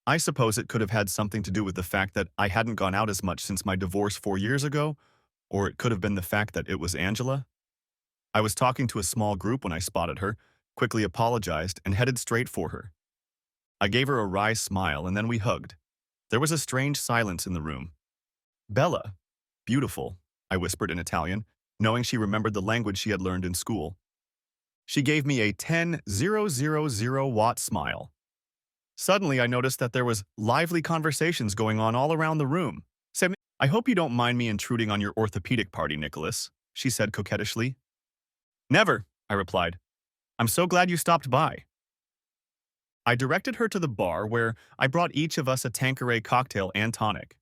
I suppose it could have had something to do with the fact that I hadn't gone out as much since my divorce 4 years ago, or it could have been the fact that it was Angela. I was talking to a small group when I spotted her, quickly apologized, and headed straight for her. I gave her a wry smile and then we hugged. There was a strange silence in the room. Bella, beautiful, I whispered in Italian, knowing she remembered the language she had learned in school. She gave me a 10,000-watt smile. Suddenly, I noticed that there was lively conversations going on all around the room. I hope you don't mind me intruding on your orthopedic party, Nicholas, she said coquettishly. Never, I replied. I'm so glad you stopped by. I directed her to the bar where I brought each of us a Tanqueray cocktail and tonic.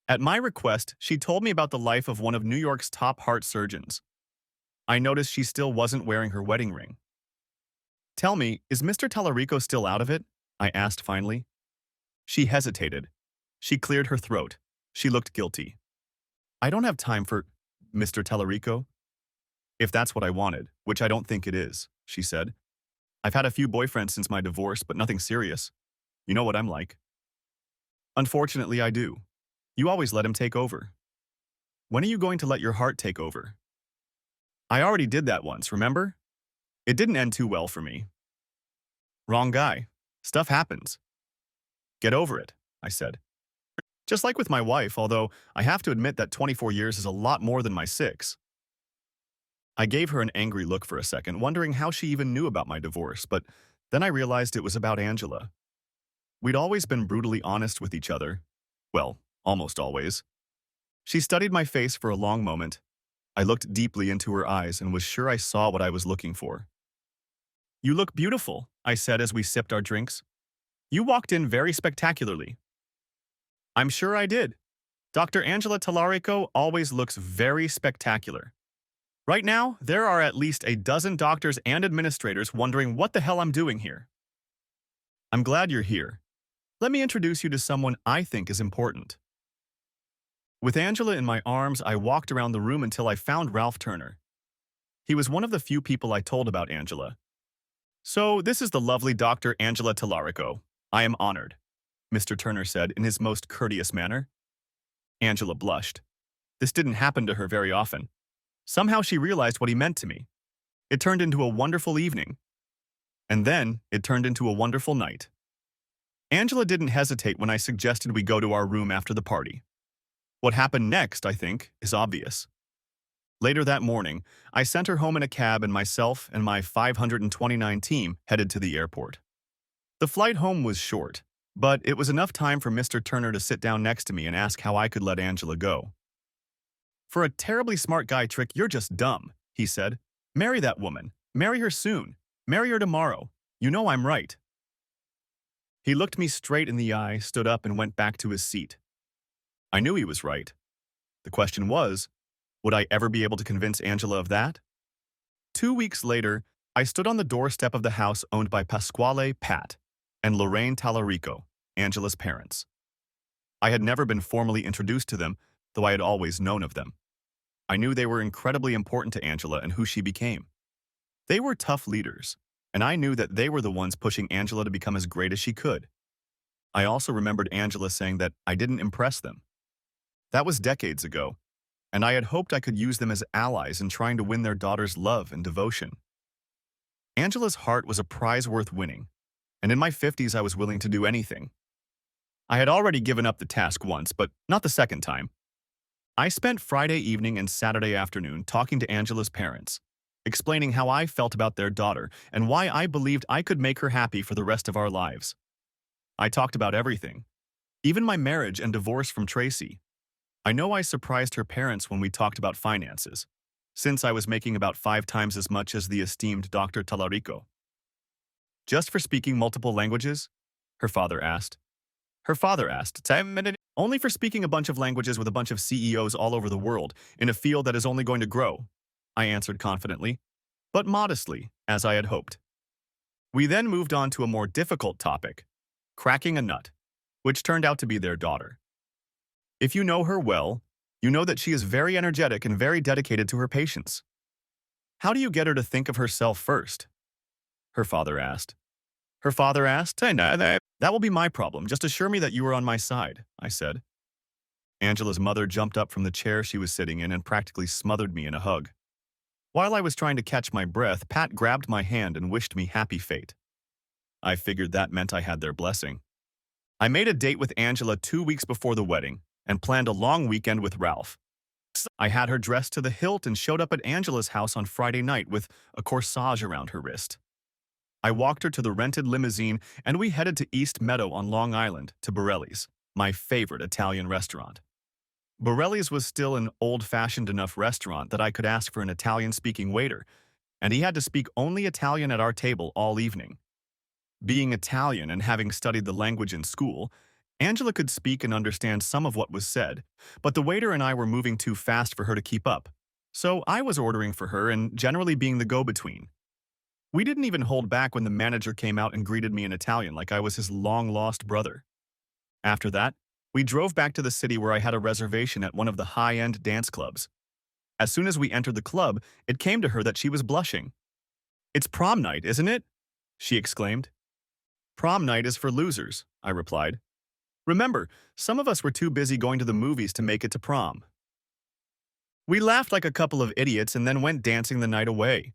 At my request, she told me about the life of one of New York's top heart surgeons. I noticed she still wasn't wearing her wedding ring. Tell me, is Mr. Tallarico still out of it? I asked finally. She hesitated. She cleared her throat. She looked guilty. I don't have time for Mr. Tallarico. If that's what I wanted, which I don't think it is, she said. I've had a few boyfriends since my divorce, but nothing serious. You know what I'm like. Unfortunately, I do. You always let him take over. When are you going to let your heart take over? I already did that once, remember? It didn't end too well for me. Wrong guy. Stuff happens. Get over it, I said. Just like with my wife, although I have to admit that 24 years is a lot more than my 6. I gave her an angry look for a second, wondering how she even knew about my divorce, but then I realized it was about Angela. We'd always been brutally honest with each other. Well, almost always. She studied my face for a long moment. I looked deeply into her eyes and was sure I saw what I was looking for. You look beautiful, I said as we sipped our drinks. You walked in very spectacularly. I'm sure I did. Dr. Angela Tallarico always looks very spectacular. Right now, there are at least a dozen doctors and administrators wondering what the hell I'm doing here. I'm glad you're here. Let me introduce you to someone I think is important. With Angela in my arms, I walked around the room until I found Ralph Turner. He was one of the few people I told about Angela. So, this is the lovely Dr. Angela Tallarico. I am honored, Mr. Turner said in his most courteous manner. Angela blushed. This didn't happen to her very often. Somehow she realized what he meant to me. It turned into a wonderful evening. And then it turned into a wonderful night. Angela didn't hesitate when I suggested we go to our room after the party. What happened next, I think, is obvious. Later that morning, I sent her home in a cab and myself and my 529 team headed to the airport. The flight home was short, but it was enough time for Mr. Turner to sit down next to me and ask how I could let Angela go. For a terribly smart guy trick, you're just dumb, he said. Marry that woman. Marry her soon. Marry her tomorrow. You know I'm right. He looked me straight in the eye, stood up, and went back to his seat. I knew he was right. The question was, would I ever be able to convince Angela of that? 2 weeks later, I stood on the doorstep of the house owned by Pasquale Pat and Lorraine Tallarico, Angela's parents. I had never been formally introduced to them, though I had always known of them. I knew they were incredibly important to Angela and who she became. They were tough leaders, and I knew that they were the ones pushing Angela to become as great as she could. I also remembered Angela saying that I didn't impress them. That was decades ago, and I had hoped I could use them as allies in trying to win their daughter's love and devotion. Angela's heart was a prize worth winning, and in my 50s I was willing to do anything. I had already given up the task once, but not the second time. I spent Friday evening and Saturday afternoon talking to Angela's parents, explaining how I felt about their daughter and why I believed I could make her happy for the rest of our lives. I talked about everything, even my marriage and divorce from Tracy. I know I surprised her parents when we talked about finances, since I was making about 5 times as much as the esteemed Dr. Talarico. Just for speaking multiple languages? Her father asked. Her father asked, only for speaking a bunch of languages with a bunch of CEOs all over the world, in a field that is only going to grow, I answered confidently, but modestly, as I had hoped. We then moved on to a more difficult topic, cracking a nut, which turned out to be their daughter. If you know her well, you know that she is very energetic and very dedicated to her patients. How do you get her to think of herself first? Her father asked. Her father asked, that will be my problem. Just assure me that you are on my side, I said. Angela's mother jumped up from the chair she was sitting in and practically smothered me in a hug. While I was trying to catch my breath, Pat grabbed my hand and wished me happy fate. I figured that meant I had their blessing. I made a date with Angela 2 weeks before the wedding and planned a long weekend with Ralph. I had her dressed to the hilt and showed up at Angela's house on Friday night with a corsage around her wrist. I walked her to the rented limousine and we headed to East Meadow on Long Island to Borelli's, my favorite Italian restaurant. Borelli's was still an old-fashioned enough restaurant that I could ask for an Italian-speaking waiter, and he had to speak only Italian at our table all evening. Being Italian and having studied the language in school, Angela could speak and understand some of what was said, but the waiter and I were moving too fast for her to keep up, so I was ordering for her and generally being the go-between. We didn't even hold back when the manager came out and greeted me in Italian like I was his long-lost brother. After that, we drove back to the city where I had a reservation at one of the high-end dance clubs. As soon as we entered the club, it came to her that she was blushing. "It's prom night, isn't it?" she exclaimed. "Prom night is for losers," I replied. "Remember, some of us were too busy going to the movies to make it to prom." We laughed like a couple of idiots and then went dancing the night away.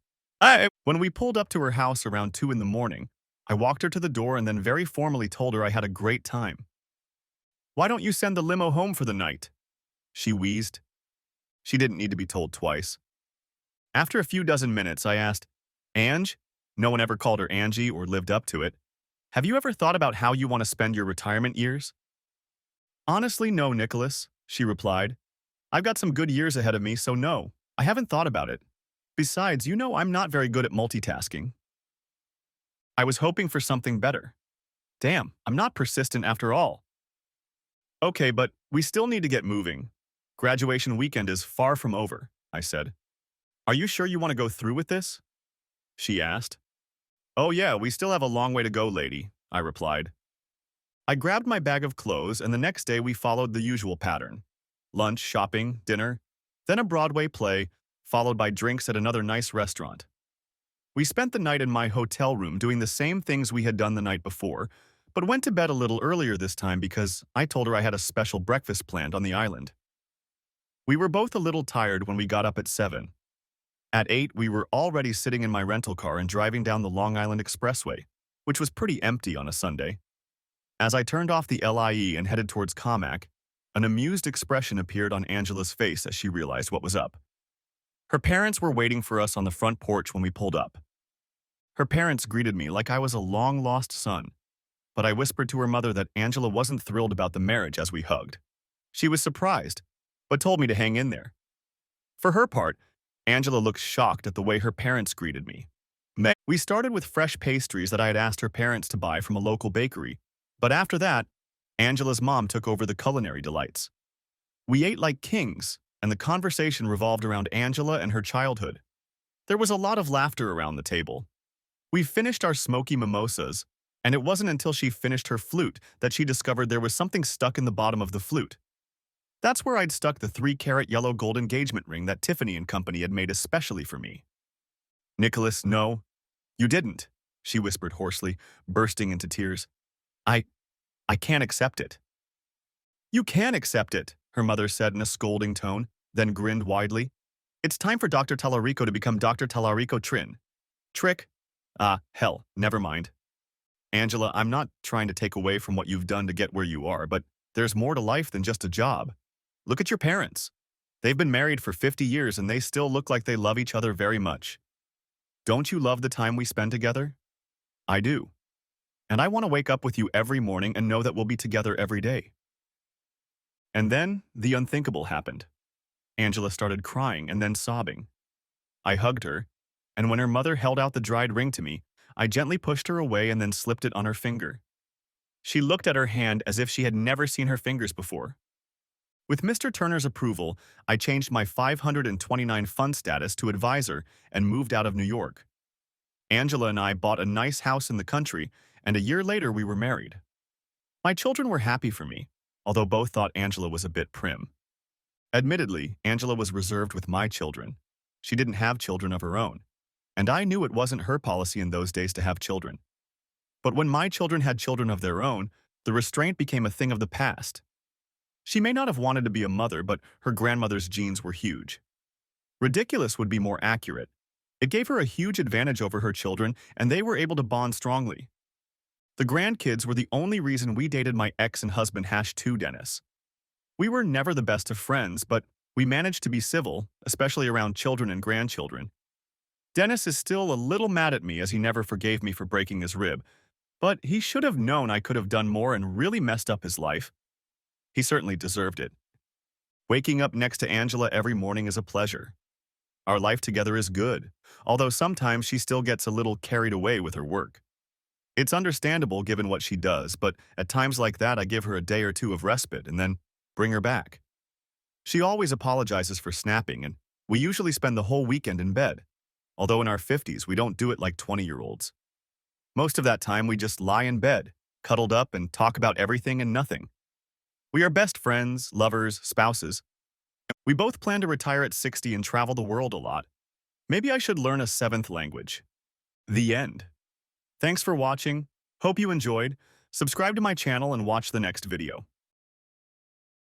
When we pulled up to her house around 2 in the morning, I walked her to the door and then very formally told her I had a great time. "Why don't you send the limo home for the night?" she wheezed. She didn't need to be told twice. After a few dozen minutes, I asked, "Ange?" No one ever called her Angie or lived up to it. "Have you ever thought about how you want to spend your retirement years?" "Honestly, no, Nicholas," she replied. "I've got some good years ahead of me, so no, I haven't thought about it. Besides, you know I'm not very good at multitasking." I was hoping for something better. Damn, I'm not persistent after all. "Okay, but we still need to get moving. Graduation weekend is far from over," I said. "Are you sure you want to go through with this?" she asked. "Oh yeah, we still have a long way to go, lady," I replied. I grabbed my bag of clothes, and the next day we followed the usual pattern. Lunch, shopping, dinner, then a Broadway play, followed by drinks at another nice restaurant. We spent the night in my hotel room doing the same things we had done the night before, but went to bed a little earlier this time because I told her I had a special breakfast planned on the island. We were both a little tired when we got up at 7. At 8, we were already sitting in my rental car and driving down the Long Island Expressway, which was pretty empty on a Sunday. As I turned off the LIE and headed towards Comac, an amused expression appeared on Angela's face as she realized what was up. Her parents were waiting for us on the front porch when we pulled up. Her parents greeted me like I was a long-lost son, but I whispered to her mother that Angela wasn't thrilled about the marriage as we hugged. She was surprised, but told me to hang in there. For her part, Angela looked shocked at the way her parents greeted me. We started with fresh pastries that I had asked her parents to buy from a local bakery, but after that, Angela's mom took over the culinary delights. We ate like kings, and the conversation revolved around Angela and her childhood. There was a lot of laughter around the table. We finished our smoky mimosas, and it wasn't until she finished her flute that she discovered there was something stuck in the bottom of the flute. That's where I'd stuck the 3-carat yellow gold engagement ring that Tiffany and Company had made especially for me. "Nicholas, no, you didn't," she whispered hoarsely, bursting into tears. I can't accept it." "You can accept it," her mother said in a scolding tone, then grinned widely. "It's time for Dr. Talarico to become Dr. Talarico Trin. Trick? Hell, never mind. Angela, I'm not trying to take away from what you've done to get where you are, but there's more to life than just a job. Look at your parents. They've been married for 50 years and they still look like they love each other very much. Don't you love the time we spend together? I do. And I want to wake up with you every morning and know that we'll be together every day. And then the unthinkable happened. Angela started crying and then sobbing. I hugged her, and when her mother held out the dried ring to me, I gently pushed her away and then slipped it on her finger. She looked at her hand as if she had never seen her fingers before. With Mr. Turner's approval, I changed my 529 fund status to advisor and moved out of New York. Angela and I bought a nice house in the country, and a year later we were married. My children were happy for me, although both thought Angela was a bit prim. Admittedly, Angela was reserved with my children. She didn't have children of her own, and I knew it wasn't her policy in those days to have children. But when my children had children of their own, the restraint became a thing of the past. She may not have wanted to be a mother, but her grandmother's genes were huge. Ridiculous would be more accurate. It gave her a huge advantage over her children, and they were able to bond strongly. The grandkids were the only reason we dated my ex and husband #2 Dennis. We were never the best of friends, but we managed to be civil, especially around children and grandchildren. Dennis is still a little mad at me as he never forgave me for breaking his rib, but he should have known I could have done more and really messed up his life. He certainly deserved it. Waking up next to Angela every morning is a pleasure. Our life together is good, although sometimes she still gets a little carried away with her work. It's understandable given what she does, but at times like that I give her a day or two of respite and then bring her back. She always apologizes for snapping, and we usually spend the whole weekend in bed. Although in our 50s, we don't do it like 20-year-olds. Most of that time, we just lie in bed, cuddled up, and talk about everything and nothing. We are best friends, lovers, spouses. We both plan to retire at 60 and travel the world a lot. Maybe I should learn a seventh language. The end. Thanks for watching. Hope you enjoyed. Subscribe to my channel and watch the next video.